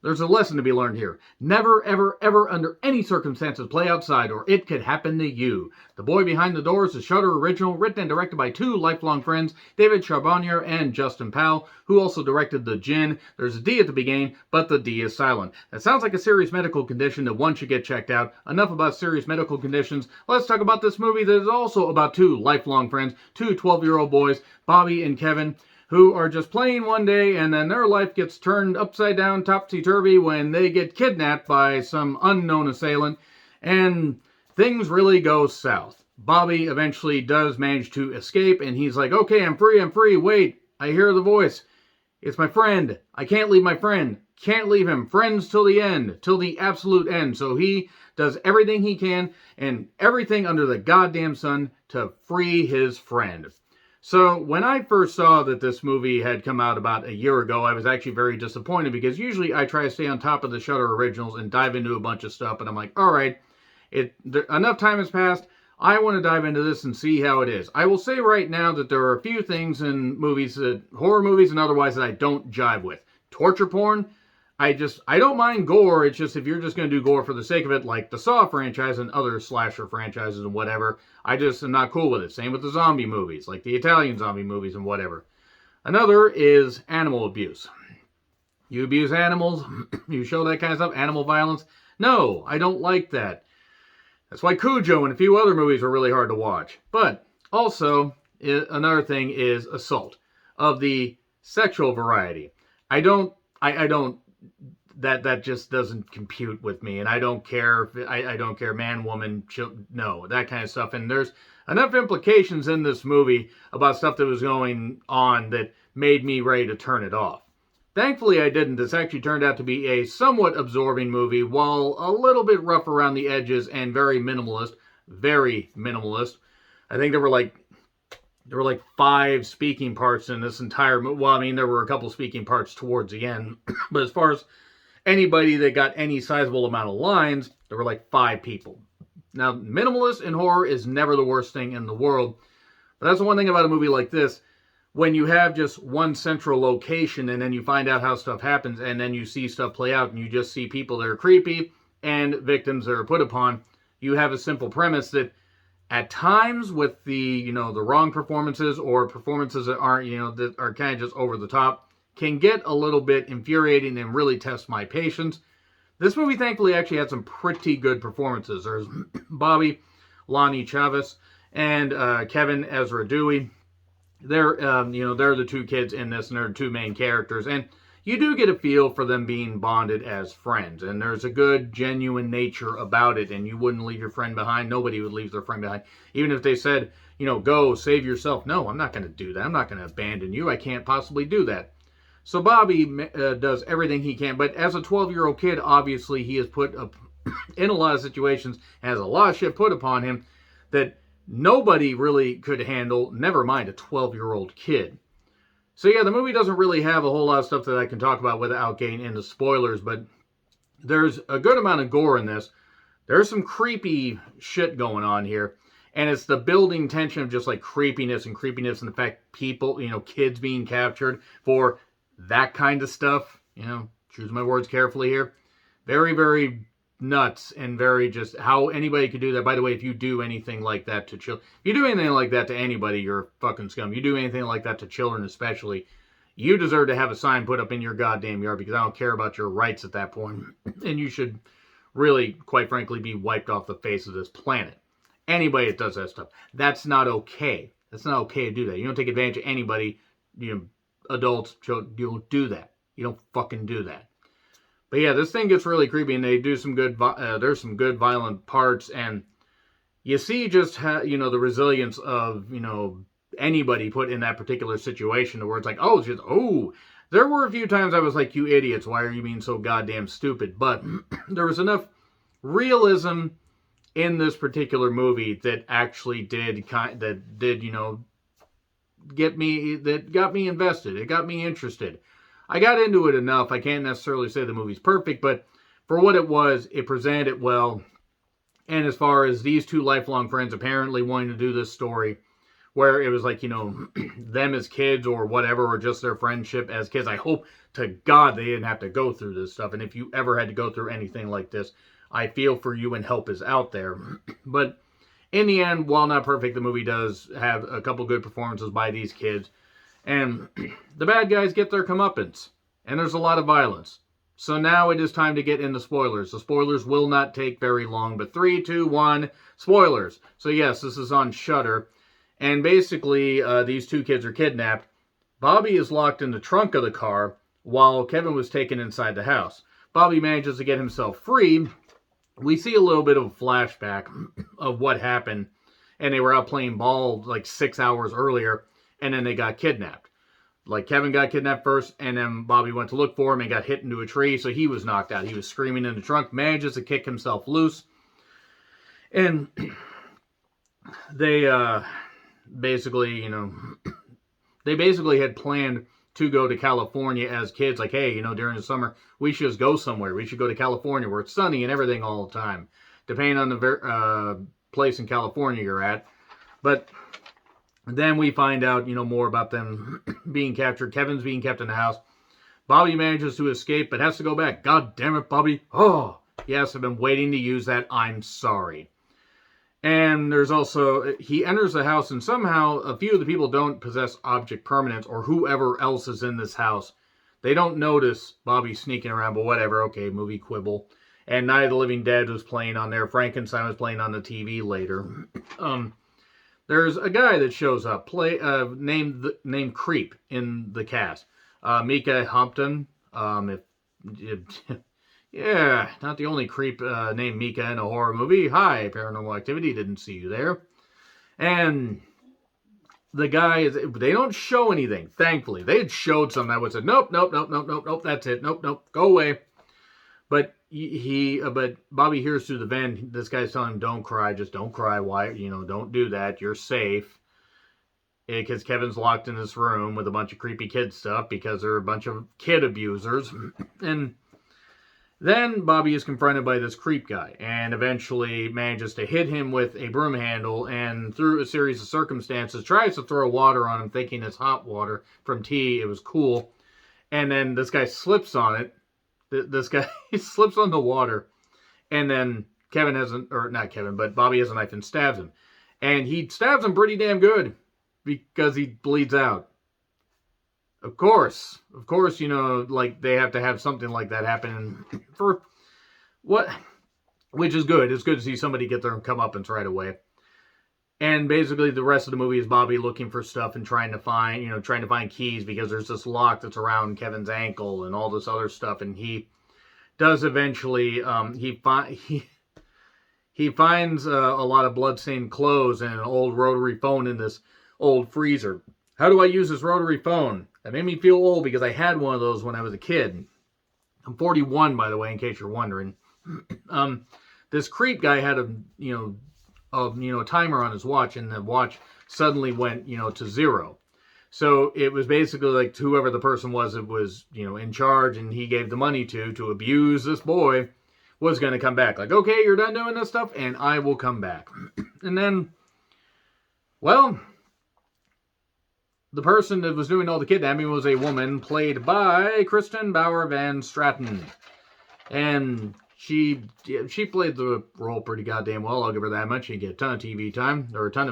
There's a lesson to be learned here. Never, ever, ever, under any circumstances, play outside, or it could happen to you. The Boy Behind the Door is a Shudder original, written and directed by two lifelong friends, David Charbonnier and Justin Powell, who also directed The Djinn. There's a D at the beginning, but the D is silent. That sounds like a serious medical condition that one should get checked out. Enough about serious medical conditions. Let's talk about this movie that is also about two lifelong friends, two 12-year-old boys, Bobby and Kevin, who are just playing one day, and then their life gets turned upside down, topsy-turvy, when they get kidnapped by some unknown assailant, and things really go south. Bobby eventually does manage to escape, and he's like, okay, I'm free, wait, I hear the voice. It's my friend. I can't leave my friend. Can't leave him. Friends till the end, till the absolute end. So he does everything he can, and everything under the goddamn sun to free his friend. So when I first saw that this movie had come out about a year ago, I was actually very disappointed, because usually I try to stay on top of the Shudder originals and dive into a bunch of stuff, and I'm like, all right, enough time has passed. I want to dive into this and see how it is. I will say right now that there are a few things in movies, horror movies and otherwise, that I don't jive with. Torture porn, I don't mind gore. It's just, if you're just going to do gore for the sake of it, like the Saw franchise and other slasher franchises and whatever, I just am not cool with it. Same with the zombie movies, like the Italian zombie movies and whatever. Another is animal abuse. You abuse animals, you show that kind of stuff, animal violence. No, I don't like that. That's why Cujo and a few other movies are really hard to watch. But also, another thing is assault of the sexual variety. That just doesn't compute with me, and I don't care. I don't care, man, woman, no, that kind of stuff. And there's enough implications in this movie about stuff that was going on that made me ready to turn it off. Thankfully, I didn't. This actually turned out to be a somewhat absorbing movie, while a little bit rough around the edges and very minimalist. Very minimalist. I think there were like 5 speaking parts in this entire movie. Well, I mean, there were a couple speaking parts towards the end, but as far as anybody that got any sizable amount of lines, there were like 5 people. Now, minimalist in horror is never the worst thing in the world, but that's the one thing about a movie like this. When you have just one central location, and then you find out how stuff happens, and then you see stuff play out, and you just see people that are creepy and victims that are put upon, you have a simple premise that at times, with the wrong performances, or performances that aren't, that are kind of just over the top, can get a little bit infuriating and really test my patience. This movie, thankfully, actually had some pretty good performances. There's Bobby, Lonnie Chavez, and Kevin Ezra Dewey. They're the 2 kids in this, and they're the 2 main characters, and you do get a feel for them being bonded as friends, and there's a good, genuine nature about it, and you wouldn't leave your friend behind. Nobody would leave their friend behind, even if they said, go save yourself. No, I'm not going to do that. I'm not going to abandon you. I can't possibly do that. So Bobby does everything he can, but as a 12-year-old kid, obviously he is put up in a lot of situations, has a lot of shit put upon him that nobody really could handle, never mind a 12-year-old kid. So yeah, the movie doesn't really have a whole lot of stuff that I can talk about without getting into spoilers, but there's a good amount of gore in this. There's some creepy shit going on here, and it's the building tension of just like creepiness, and the fact people, kids being captured for that kind of stuff. Choose my words carefully here. Very, very nuts, and very just how anybody could do that. By the way, if you do anything like that to children, if you do anything like that to anybody, you're a fucking scum. You do anything like that to children especially, you deserve to have a sign put up in your goddamn yard, because I don't care about your rights at that point, and you should really, quite frankly, be wiped off the face of this planet. Anybody that does that stuff, that's not okay. That's not okay to do that. You don't take advantage of anybody, adults, children. You don't do that. You don't fucking do that. But yeah, this thing gets really creepy, and they do some good, there's some good violent parts, and you see just how, the resilience of, anybody put in that particular situation, where it's like, there were a few times I was like, you idiots, why are you being so goddamn stupid? But there was enough realism in this particular movie that actually got me invested. It got me interested. I got into it enough. I can't necessarily say the movie's perfect, but for what it was, it presented it well. And as far as these 2 lifelong friends apparently wanting to do this story, where it was like, them as kids or whatever, or just their friendship as kids. I hope to God they didn't have to go through this stuff. And if you ever had to go through anything like this, I feel for you and help is out there. But in the end, while not perfect, the movie does have a couple good performances by these kids. And the bad guys get their comeuppance. And there's a lot of violence. So now it is time to get into spoilers. The spoilers will not take very long, but 3, 2, 1, spoilers. So yes, this is on Shudder. And basically, these two kids are kidnapped. Bobby is locked in the trunk of the car while Kevin was taken inside the house. Bobby manages to get himself free. We see a little bit of a flashback of what happened. And they were out playing ball like 6 hours earlier, and then they got kidnapped. Like, Kevin got kidnapped first, and then Bobby went to look for him and got hit into a tree, so he was knocked out. He was screaming in the trunk, manages to kick himself loose. And they basically, they basically had planned to go to California as kids. Like, hey, during the summer, we should just go somewhere. We should go to California where it's sunny and everything all the time, depending on the place in California you're at. But then we find out, more about them being captured. Kevin's being kept in the house. Bobby manages to escape, but has to go back. God damn it, Bobby. Oh, yes, I've been waiting to use that. I'm sorry. And there's also, he enters the house, and somehow a few of the people don't possess object permanence, or whoever else is in this house. They don't notice Bobby sneaking around, but whatever. Okay, movie quibble. And Night of the Living Dead was playing on there. Frankenstein was playing on the TV later. There's a guy that shows up, named Creep in the cast. Mika Hampton. Yeah, not the only creep named Mika in a horror movie. Hi, Paranormal Activity, didn't see you there. And the guy, they don't show anything, thankfully. They had showed something that would say, nope, that's it, nope, go away. But but Bobby hears through the vent, this guy's telling him, don't cry, just don't cry. Why, don't do that. You're safe. Because Kevin's locked in this room with a bunch of creepy kid stuff because they're a bunch of kid abusers. And then Bobby is confronted by this creep guy and eventually manages to hit him with a broom handle, and through a series of circumstances tries to throw water on him thinking it's hot water from tea. It was cool. And then this guy slips on it. This guy slips on the water, and then Bobby has a knife and stabs him. And he stabs him pretty damn good because he bleeds out. Of course, like they have to have something like that happen for what, which is good. It's good to see somebody get their comeuppance right away. And basically the rest of the movie is Bobby looking for stuff and trying to find keys because there's this lock that's around Kevin's ankle and all this other stuff. And he does eventually, he finds a lot of bloodstained clothes and an old rotary phone in this old freezer. How do I use this rotary phone? That made me feel old because I had one of those when I was a kid. I'm 41, by the way, in case you're wondering. This creep guy had a timer on his watch, and the watch suddenly went, to 0. So it was basically like whoever the person was that was, in charge and he gave the money to abuse this boy was going to come back. Like, okay, you're done doing this stuff and I will come back. And then, well, the person that was doing all the kidnapping was a woman played by Kristen Bauer Van Straten. And she played the role pretty goddamn well. I'll give her that much. She get a ton of TV time, or a ton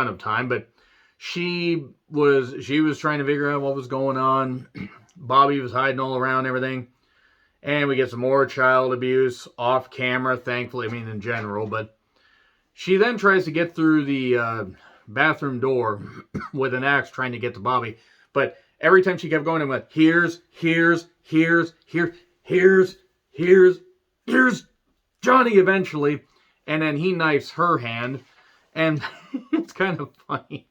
of time. But she was trying to figure out what was going on. Bobby was hiding all around everything, and we get some more child abuse off camera. Thankfully, in general. But she then tries to get through the bathroom door with an axe, trying to get to Bobby. But every time she kept going, and went, here's Johnny eventually. And then he knifes her hand. And it's kind of funny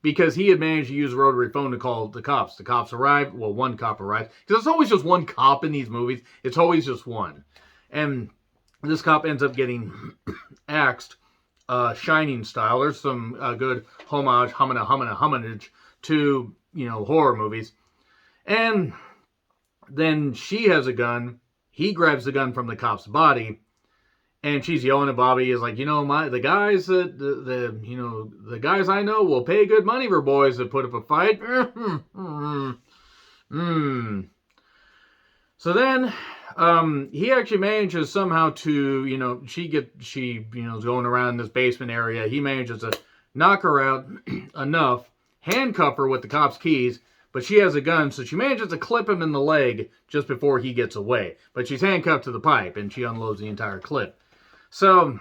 because he had managed to use a rotary phone to call the cops. The cops arrived. Well, one cop arrived. Because it's always just one cop in these movies. It's always just one. And this cop ends up getting axed, Shining style. There's some good homage to, horror movies. And then she has a gun. He grabs the gun from the cop's body. And she's yelling at Bobby, is like, the guys that the guys I know will pay good money for boys that put up a fight. So then he actually manages somehow to, she is going around this basement area. He manages to knock her out enough, handcuff her with the cop's keys, but she has a gun, so she manages to clip him in the leg just before he gets away. But she's handcuffed to the pipe, and she unloads the entire clip. So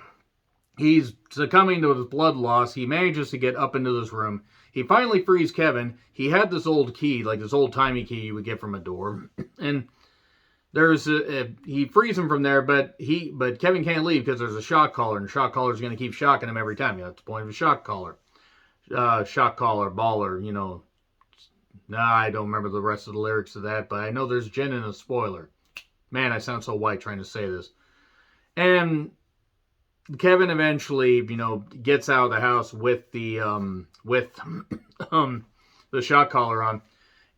he's succumbing to his blood loss. He manages to get up into this room. He finally frees Kevin. He had this old key, like this old-timey key you would get from a door. And he frees him from there, but Kevin can't leave because there's a shock collar, and the shock collar is going to keep shocking him every time. That's the point of a shock collar. Shock collar, baller, I don't remember the rest of the lyrics of that, but I know there's gin in a spoiler. Man, I sound so white trying to say this. And Kevin eventually, gets out of the house with the the shock collar on.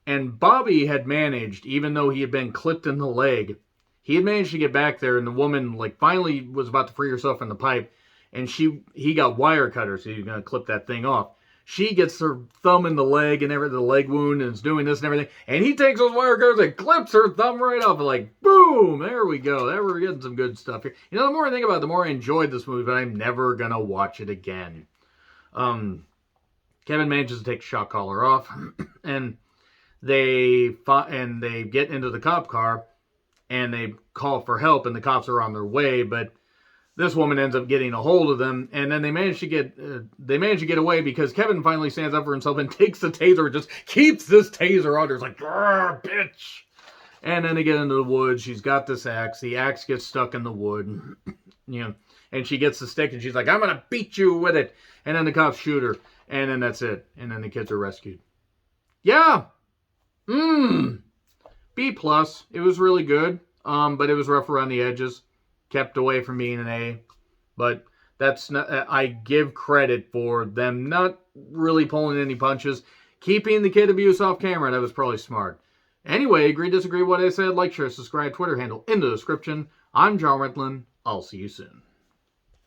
And Bobby had managed, even though he had been clipped in the leg, he had managed to get back there, and the woman finally was about to free herself from the pipe, and he got wire cutters, so he was going to clip that thing off. She gets her thumb in the leg and everything, the leg wound, and is doing this and everything. And he takes those wire cutters and clips her thumb right off. Boom! There we go. There we're getting some good stuff here. The more I think about it, the more I enjoyed this movie, but I'm never going to watch it again. Kevin manages to take the shock collar off, and they get into the cop car, and they call for help, and the cops are on their way, but this woman ends up getting a hold of them, and then they manage to get away because Kevin finally stands up for himself and takes the taser, just keeps this taser under. It's like, bitch. And then they get into the woods. She's got this axe. The axe gets stuck in the wood, and she gets the stick, and she's like, I'm going to beat you with it. And then the cops shoot her, and then that's it. And then the kids are rescued. Yeah. B+. It was really good, but it was rough around the edges. Kept away from being an A, but that's not. I give credit for them not really pulling any punches, keeping the kid abuse off camera. That was probably smart. Anyway, agree, disagree with what I said? Like, share, subscribe, Twitter handle in the description. I'm John Ritlin. I'll see you soon.